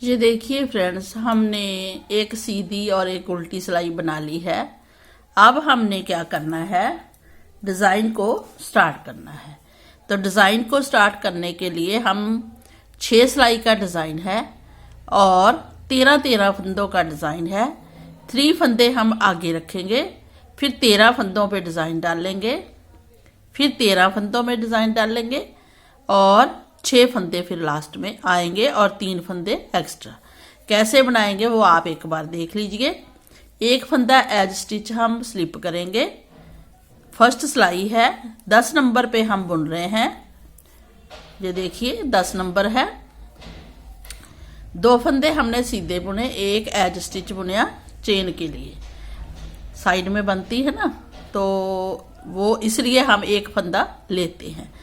ये देखिए फ्रेंड्स, हमने एक सीधी और एक उल्टी सिलाई बना ली है। अब हमने क्या करना है, डिज़ाइन को स्टार्ट करना है। तो डिज़ाइन को स्टार्ट करने के लिए हम 6 सिलाई का डिज़ाइन है और 13-13 फंदों का डिज़ाइन है। 3 फंदे हम आगे रखेंगे, फिर 13 फंदों पे डिज़ाइन डालेंगे, फिर 13 फंदों में डिज़ाइन डालेंगे और 6 फंदे फिर लास्ट में आएंगे और 3 फंदे एक्स्ट्रा। कैसे बनाएंगे वो आप एक बार देख लीजिए। एक फंदा एज स्टिच हम स्लिप करेंगे। फर्स्ट सिलाई है, 10 नंबर पे हम बुन रहे हैं। ये देखिए 10 नंबर है। 2 फंदे हमने सीधे बुने, एक एज स्टिच बुनया चेन के लिए, साइड में बनती है ना, तो वो इसलिए हम एक फंदा लेते हैं।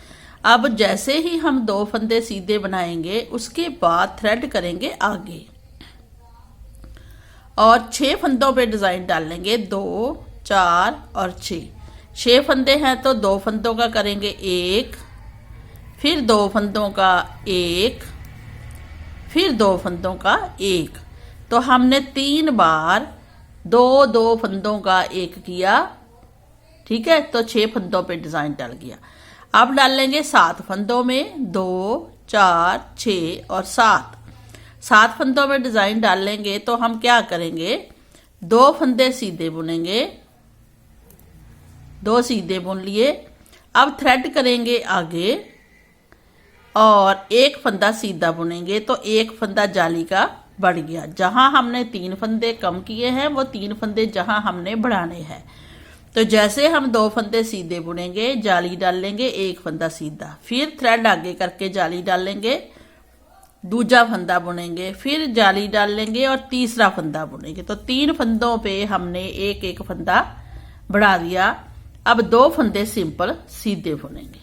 अब जैसे ही हम 2 फंदे सीधे बनाएंगे उसके बाद थ्रेड करेंगे आगे और 6 फंदों पे डिज़ाइन डालेंगे। 2, 4 और 6 फंदे हैं तो 2 फंदों का करेंगे 1, फिर 2 फंदों का 1, फिर 2 फंदों का 1। तो हमने 3 बार 2-2 फंदों का 1 किया, ठीक है। तो 6 फंदों पे डिज़ाइन डल गया। अब डालेंगे 7 फंदों में, 2, 4, 6 और 7 फंदों में डिज़ाइन डालेंगे। तो हम क्या करेंगे, 2 फंदे सीधे बुनेंगे, 2 सीधे बुन लिए। अब थ्रेड करेंगे आगे और 1 फंदा सीधा बुनेंगे। तो 1 फंदा जाली का बढ़ गया। जहां हमने 3 फंदे कम किए हैं वो 3 फंदे जहां हमने बढ़ाने हैं। तो जैसे हम 2 फंदे सीधे बुनेंगे, जाली डालेंगे, 1 फंदा सीधा, फिर थ्रेड आगे करके जाली डालेंगे, दूसरा फंदा बुनेंगे, फिर जाली डालेंगे और तीसरा फंदा बुनेंगे। तो 3 फंदों पे हमने एक एक फंदा बढ़ा दिया। अब 2 फंदे सिंपल सीधे बुनेंगे।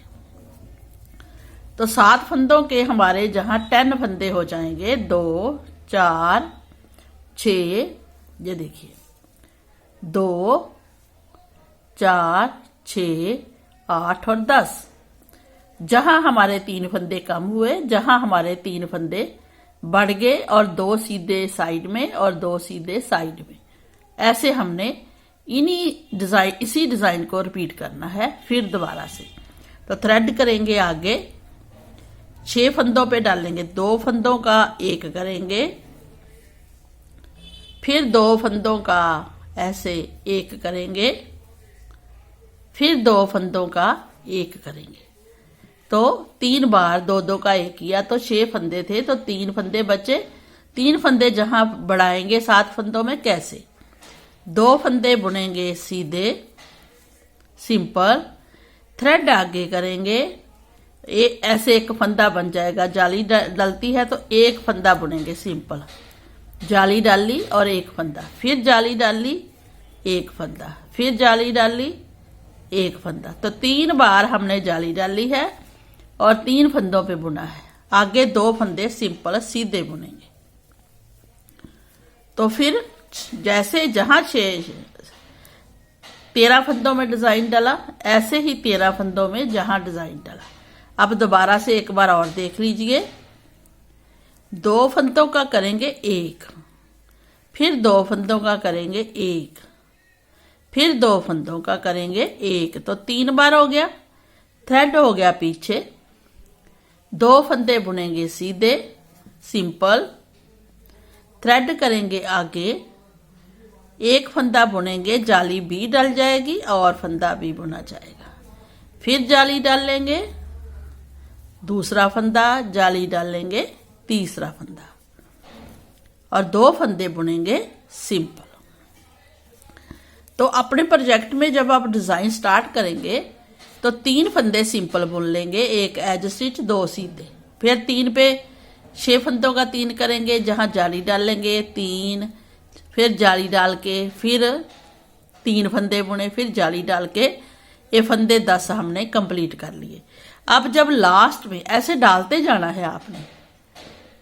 तो 7 फंदों के हमारे जहां 10 फंदे हो जाएंगे, 2, 4, 6, ये देखिए 2, 4, 6, 8 और 10। जहां हमारे 3 फंदे कम हुए, जहां हमारे 3 फंदे बढ़ गए और 2 सीधे साइड में और 2 सीधे साइड में, ऐसे हमने इसी डिजाइन को रिपीट करना है। फिर दोबारा से तो थ्रेड करेंगे आगे, 6 फंदों पे डालेंगे, 2 फंदों का 1 करेंगे, फिर 2 फंदों का ऐसे 1 करेंगे, फिर 2 फंदों का 1 करेंगे। तो 3 बार 2-2 का 1 किया तो 6 फंदे थे, तो 3 फंदे बचे। 3 फंदे जहां बढ़ाएंगे 7 फंदों में, कैसे, 2 फंदे बुनेंगे सीधे सिंपल, थ्रेड आगे करेंगे, ऐसे 1 फंदा बन जाएगा। जाली डलती है तो 1 फंदा बुनेंगे सिंपल, जाली डाली और 1 फंदा, फिर जाली डाली 1 फंदा, फिर जाली डाली 1 फंदा। तो 3 बार हमने जाली डाली है और 3 फंदों पे बुना है। आगे 2 फंदे सिंपल सीधे बुनेंगे। तो फिर जैसे जहां 13 फंदों में डिजाइन डाला, ऐसे ही 13 फंदों में जहां डिजाइन डाला। अब दोबारा से एक बार और देख लीजिए। 2 फंदों का करेंगे 1, फिर 2 फंदों का करेंगे 1, फिर 2 फंदों का करेंगे 1। तो 3 बार हो गया। थ्रेड हो गया पीछे, 2 फंदे बुनेंगे सीधे सिंपल, थ्रेड करेंगे आगे, 1 फंदा बुनेंगे, जाली भी डल जाएगी और फंदा भी बुना जाएगा। फिर जाली डालेंगे, दूसरा फंदा, जाली डालेंगे, तीसरा फंदा और 2 फंदे बुनेंगे सिंपल। तो अपने प्रोजेक्ट में जब आप डिजाइन स्टार्ट करेंगे तो 3 फंदे सिंपल बुन लेंगे, 1 एज स्टिच, 2 सीधे, फिर 3 पे 6 फंदों का 3 करेंगे, जहां जाली डालेंगे 3, फिर जाली डाल के फिर 3 फंदे बुने, फिर जाली डाल के ये फंदे 10 हमने कंप्लीट कर लिए। अब जब लास्ट में ऐसे डालते जाना है, आपने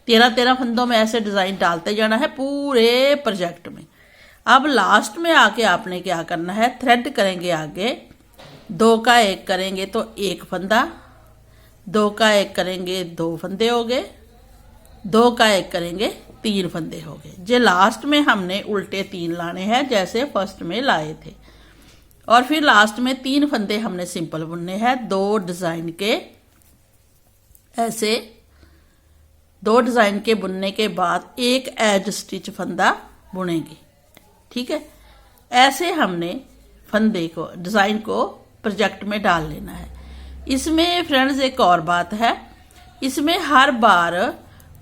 13-13 फंदों में ऐसे डिजाइन डालते जाना है पूरे प्रोजेक्ट में। अब लास्ट में आके आपने क्या करना है, थ्रेड करेंगे आगे, 2 का 1 करेंगे तो 1 फंदा, 2 का 1 करेंगे 2 फंदे हो गए, 2 का 1 करेंगे 3 फंदे हो गए। जे लास्ट में हमने उल्टे 3 लाने हैं जैसे फर्स्ट में लाए थे, और फिर लास्ट में 3 फंदे हमने सिंपल बुनने हैं। 2 डिजाइन के ऐसे 2 डिजाइन के बुनने के बाद एक एज स्टिच फंदा बुनेंगे। ठीक है, ऐसे हमने फंदे को डिजाइन को प्रोजेक्ट में डाल लेना है। इसमें फ्रेंड्स एक और बात है, इसमें हर बार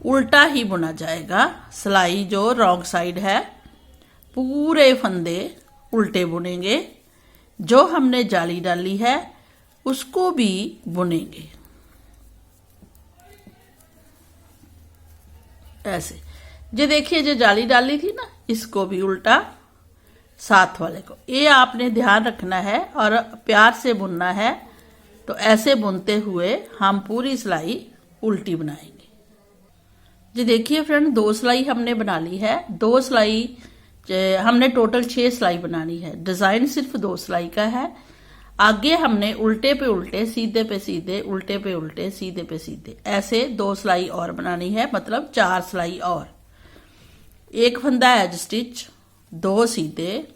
उल्टा ही बुना जाएगा। सिलाई जो रॉन्ग साइड है पूरे फंदे उल्टे बुनेंगे, जो हमने जाली डाली है उसको भी बुनेंगे ऐसे। जो देखिए जो जाली डाली थी ना, इसको भी उल्टा साथ वाले को, ये आपने ध्यान रखना है और प्यार से बुनना है। तो ऐसे बुनते हुए हम पूरी सिलाई उल्टी बनाएंगे। जी देखिए फ्रेंड, 2 सिलाई हमने बना ली है। 2 सिलाई हमने टोटल 6 सिलाई बनानी है। डिजाइन सिर्फ 2 सिलाई का है। आगे हमने उल्टे पे उल्टे, सीधे पे सीधे, उल्टे पे उल्टे, सीधे पे सीधे, ऐसे 2 सिलाई और बनानी है, मतलब 4 सिलाई और। एक फंदा एज स्टिच, 2 सीधे।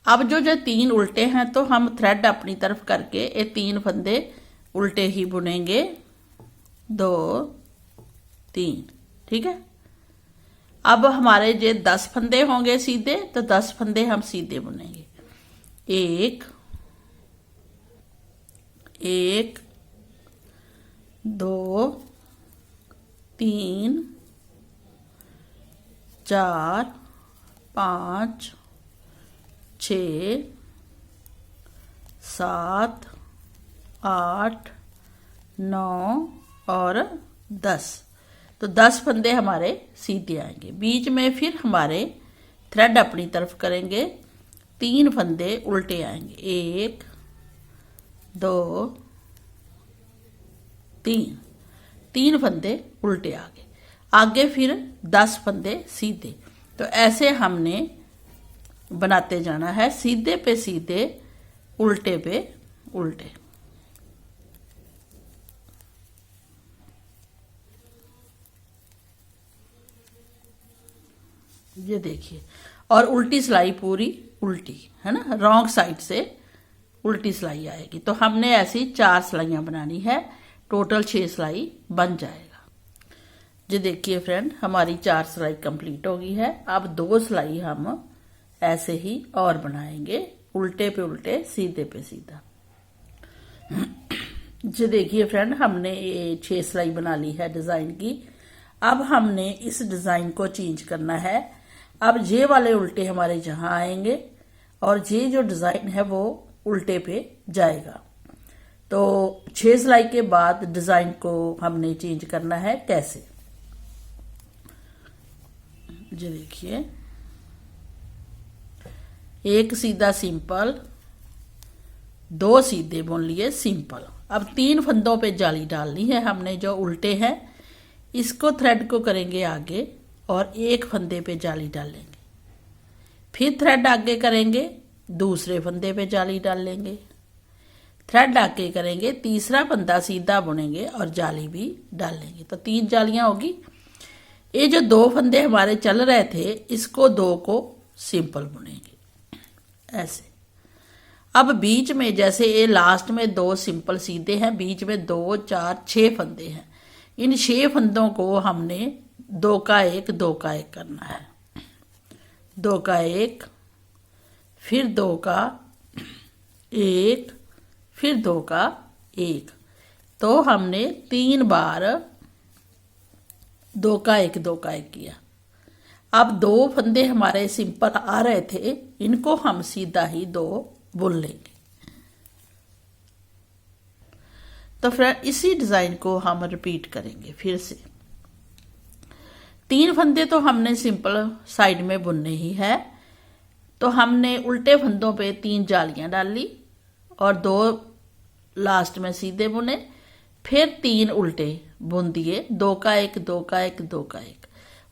अब जो 3 उल्टे हैं तो हम थ्रेड अपनी तरफ करके ये 3 फंदे उल्टे ही बुनेंगे। 2 3, ठीक है। अब हमारे जो 10 फंदे होंगे सीधे, तो 10 फंदे हम सीधे बुनेंगे। 1 1 2 3 4 5 6 7 8 9 और 10। तो 10 फंदे हमारे सीधे आएंगे। बीच में फिर हमारे थ्रेड अपनी तरफ करेंगे, 3 फंदे उल्टे आएंगे। 1 2 3 फंदे उल्टे आ गए। आगे फिर 10 फंदे सीधे। तो ऐसे हमने बनाते जाना है, सीधे पे सीधे, उल्टे पे उल्टे। ये देखिए, और उल्टी सिलाई पूरी उल्टी है ना, रॉन्ग साइड से उल्टी सिलाई आएगी। तो हमने ऐसी 4 सिलाइयां बनानी है, टोटल 6 सिलाई बन जाएगा। जी देखिए फ्रेंड, हमारी 4 सिलाई कंप्लीट हो गई है। अब 2 सिलाई हम ऐसे ही और बनाएंगे, उल्टे पे उल्टे, सीधे पे सीधा। जी देखिए फ्रेंड, हमने ये 6 सिलाई बना ली है डिजाइन की। अब हमने इस डिजाइन को चेंज करना है। अब ये वाले उल्टे हमारे जहां आएंगे और ये जो डिजाइन है वो उल्टे पे जाएगा। तो 6 सिलाई के बाद डिजाइन को हमने चेंज करना है। कैसे, जी देखिए, एक सीधा सिंपल, 2 सीधे बुन लिए सिंपल। अब 3 फंदों पे जाली डालनी है हमने जो उल्टे हैं, इसको थ्रेड को करेंगे आगे और एक फंदे पे जाली डालेंगे। फिर थ्रेड आगे करेंगे, दूसरे फंदे पे जाली डाल लेंगे। थ्रेड आगे करेंगे, तीसरा फंदा सीधा बुनेंगे और जाली भी डाल लेंगे। तो 3 जालियां होगी। ये जो 2 फंदे हमारे चल रहे थे, इसको 2 को सिंपल बुनेंगे ऐसे। अब बीच में जैसे ये लास्ट में 2 सिंपल सीधे हैं, बीच में 2 4 6 फंदे हैं। इन 6 फंदों को हमने 2 का 1 2 का 1 करना है। 2 का 1, फिर 2 का 1, फिर 2 का 1। तो हमने 3 बार 2 का 1 2 का 1 किया। अब 2 फंदे हमारे सिंपल आ रहे थे, इनको हम सीधा ही 2 बुन लेंगे। तो फ्रेंड, इसी डिजाइन को हम रिपीट करेंगे फिर से। 3 फंदे तो हमने सिंपल साइड में बुनने ही है। तो हमने उल्टे फंदों पे 3 जालियां डाली और 2 लास्ट में सीधे बुने, फिर 3 उल्टे बुन दिए, 2 का 1 2 का 1 2 का 1।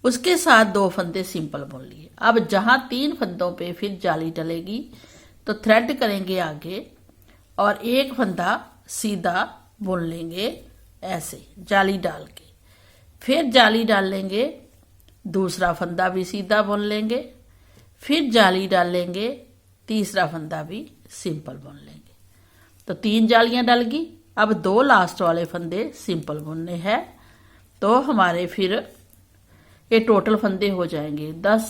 उसके साथ 2 फंदे सिंपल बुन लिए। अब जहां 3 फंदों पे फिर जाली डलेगी, तो थ्रेड करेंगे आगे और एक फंदा सीधा बुन लेंगे ऐसे जाली डाल के। फिर जाली डाल लेंगे, दूसरा फंदा भी सीधा बुन लेंगे, फिर जाली डालेंगे, तीसरा फंदा भी सिंपल बुन लेंगे। तो 3 जालियां डल गई। अब 2 लास्ट वाले फंदे सिंपल बुनने हैं। तो हमारे फिर ये टोटल फंदे हो जाएंगे 10।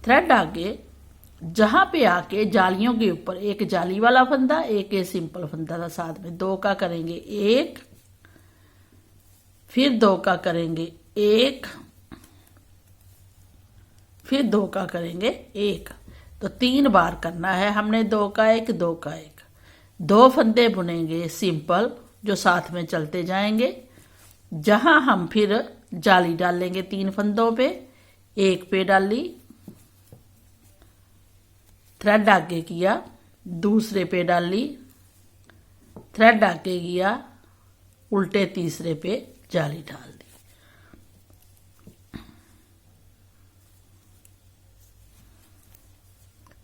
थ्रेड आगे जहां पे आके जालियों के ऊपर एक जाली वाला फंदा, एक ये सिंपल फंदा था साथ में, 2 का करेंगे 1, फिर 2 का करेंगे 1, फिर 2 का करेंगे 1। तो 3 बार करना है हमने, 2 का 1, 2 का 1। 2 फंदे बुनेंगे सिंपल जो साथ में चलते जाएंगे। जहां हम फिर जाली डाल लेंगे 3 फंदों पे, एक पे डाली, थ्रेड आगे किया, दूसरे पे डाली, थ्रेड आगे किया, उल्टे तीसरे पे जाली डाल दी।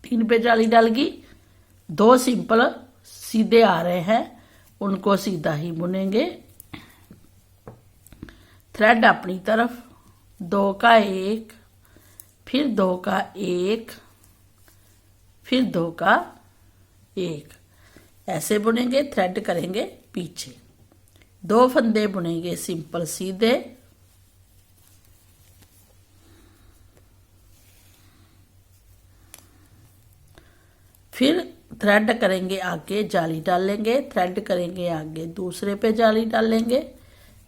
तीन पे जाली डाल गई। 2 सिंपल सीधे आ रहे हैं, उनको सीधा ही बुनेंगे। थ्रेड अपनी तरफ, 2 का 1, फिर 2 का 1, फिर 2 का 1, ऐसे बुनेंगे। थ्रेड करेंगे पीछे, 2 फंदे बुनेंगे सिंपल सीधे, फिर थ्रेड करेंगे आगे, जाली डालेंगे, थ्रेड करेंगे आगे, दूसरे पे जाली डालेंगे,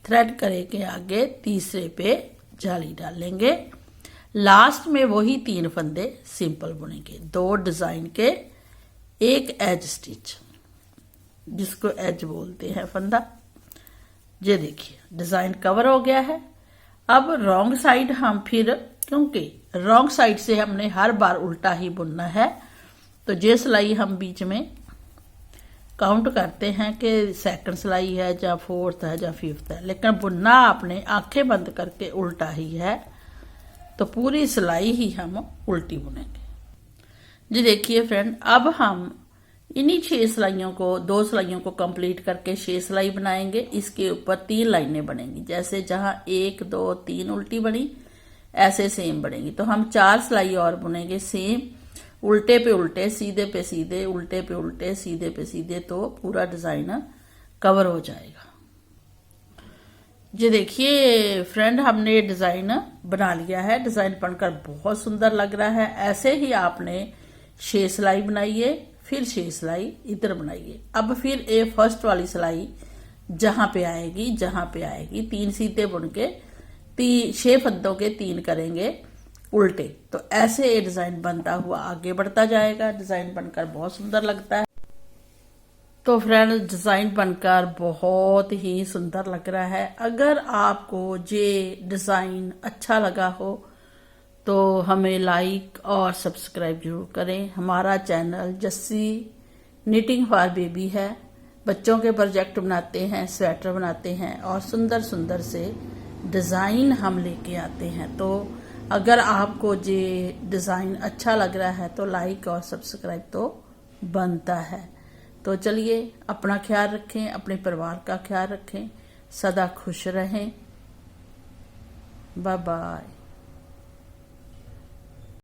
थ्रेड करेंगे आगे, तीसरे पे जाली डालेंगे। लास्ट में वही 3 फंदे सिंपल बुनेंगे। 2 डिजाइन के, 1 एज स्टिच, जिसको एज बोलते हैं फंदा। ये देखिए डिजाइन कवर हो गया है। अब रॉन्ग साइड हम फिर, क्योंकि रॉन्ग साइड से हमने हर बार उल्टा ही बुनना है, तो ये सिलाई हम बीच में काउंट करते हैं कि सेकंड सिलाई है या 4th है या 5th है, लेकिन बुनना आपने आंखें बंद करके उल्टा ही है। तो पूरी सिलाई ही हम उल्टी बुनेंगे। जी देखिए फ्रेंड, अब हम इन्हीं 6 सिलाइयों को, 2 सिलाइयों को कंप्लीट करके 6 सिलाई बनाएंगे। इसके ऊपर 3 लाइनें बनेंगी। जैसे जहां 1 2 3 उल्टी बनी, ऐसे सेम बनेगी। तो हम 4 सिलाई और बुनेंगे सेम, उल्टे पे उल्टे, सीधे पे सीधे, उल्टे पे उल्टे, सीधे पे सीधे, तो पूरा डिजाइन कवर हो जाएगा। ये देखिए फ्रेंड, हमने ये डिजाइन बना लिया है। डिजाइन बनकर बहुत सुंदर लग रहा है। ऐसे ही आपने 6 सिलाई बनाइए, फिर 6 सिलाई इधर बनाइए। अब फिर ये फर्स्ट वाली सिलाई जहां पे आएगी, 3 सीधे बुन के 6 फंदों के 3 करेंगे उल्टे। तो ऐसे ये डिजाइन बनता हुआ आगे बढ़ता जाएगा। डिजाइन बनकर बहुत सुंदर लगता है। तो फ्रेंड, डिजाइन बनकर बहुत ही सुंदर लग रहा है। अगर आपको ये डिजाइन अच्छा लगा हो तो हमें लाइक और सब्सक्राइब जरूर करें। हमारा channel Jassi knitting for baby है। बच्चों के प्रोजेक्ट बनाते हैं, स्वेटर बनाते हैं और सुंदर सुंदर से डिजाइन हम लेके आते हैं। तो अगर आपको ये डिजाइन अच्छा लग रहा है तो लाइक और सब्सक्राइब तो बनता है। तो चलिए, अपना ख्याल रखें, अपने परिवार का ख्याल रखें, सदा खुश रहें। Bye bye.